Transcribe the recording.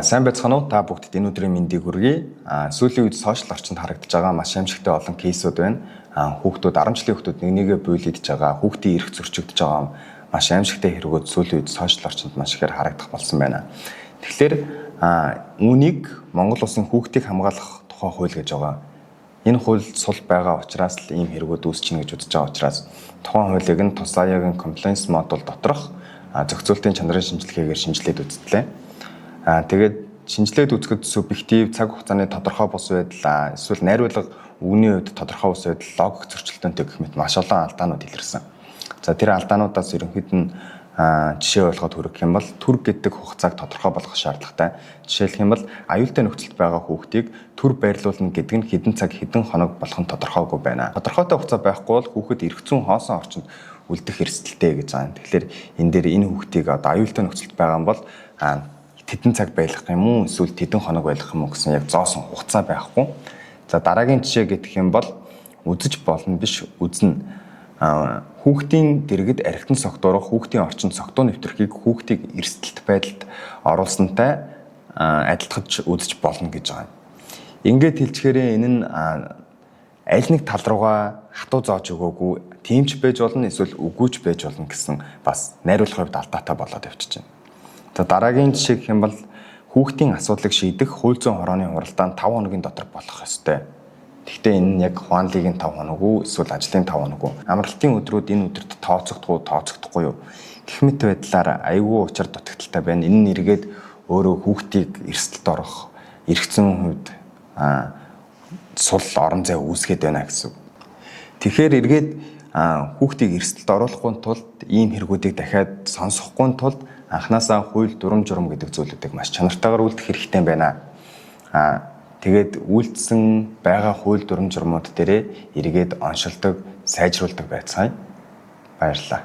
Сайн байцгаана уу? Та бүгдд энэ өдрийн мэндийг хүргэе. Сүүлийн үед сошиал орчинд харагдаж байгаа маш аимшигтай олон кейсүүд байна. Хүүхдүүд 10 жилийн хүүхдүүд нэгнийгээ буйлидж байгаа, хүүхдийн эрх зөрчигдөж байгаа маш аимшигтай хэрэгүүд сүүлийн үед сошиал орчинд маш ихээр харагдах болсон байна. Тэгэхээр үүнийг Монгол улсын хүүхдийг хамгаалах тухай хууль гэж байгаа. Энэ хууль сул байгаа учраас л ийм хэрэгүүд үүсчихнэ гэж үзэж байгаа учраас тухайн хуулийг нь тусгаягийн compliance модуль доторх зохицуултын чанарын шинжилгээгээр шинжилээд үзтлээ. Тэгээд шинжилээд үзэхэд субъектив цаг хугацааны тодорхой бус байдал эсвэл найруулга үгний үед тодорхой бус байдал логик зөрчилдөөнтэй гэх мэт маш олон алдаанууд илэрсэн. За тэр алдаануудаас ерөнхийд нь жишээ болгоод хүргэх юм бол төр гэдэг хугацааг тодорхой болгох шаардлагатай. Жишээлх юм бол аюултай нөхцөлд байгаа хүүхдийг төр байрлуулна гэдэг нь хэдэн цаг хэдэн хоног болох нь тодорхойгүй байна. Тодорхойтой хугацаа байхгүй бол хүүхэд эрх зүйн хоосон орчинд үлдэх эрсдэлтэй гэж байгаа юм. Тэгэхээр энэ дээр энэ хүүхдийг одоо аюултай нөхцөлд байгаа юм бол тэдэн цаг байлгах юм уу эсвэл тэдэн хоног байлгах юм уу гэсэн яг зоосон хугацаа байхгүй. За дараагийн жишээ гэх юм бол үзэж болно биш үзнэ. Хүүхдийн дэргэд архитан согтуурах, хүүхдийн орчин согтуу нэвтрхийг хүүхдийг эрсдэлт байдалд оруулсантай адилтгаж үзэж болно гэж байгаа юм. Ингээд хэлчихээр энэ нь аль нэг тал руугаа хатуу зааж өгөөгүй, тийм ч байж болно эсвэл үгүй ч байж болно гэсэн бас найруулгын хувьд алдаатай болоод явчихж байна. За дараагийн жишээ гэх юм бол хүүхдийн асуудлыг шийдэх хууль зүйн хорооны хуралдаан 5 хоногийн дотор болох ёстой. Гэхдээ энэ нь яг хуанлигийн 5 хоног уу эсвэл ажлын 5 хоног уу? Амралтын өдрүүд энэ өдөрт тооцогдохгүй юу? Гэх мэт байдлаар аюул учир дутагдaltaй байна. Энэ нь эргээд өөрөө хүүхдийг эрсдэлд орох, эрх зүйн хувьд сул орон зай үүсгээд байна гэсэн. Тэгэхээр эргээд хүүхдийг эрсдэлд оруулахгүй тулд ийм хэрэгүүдийг дахиад сонсохгүй тулд анханасаа хууль дүрм журм гэдэг зүйлүүдийг маш чанартайгаар үлдэх хэрэгтэй байна. Тэгээд үйлдэлсэн байгаа хууль дүрм журмууд дээрээ эргээд оншилдог, сайжруулдаг байцгаая. Баярлалаа.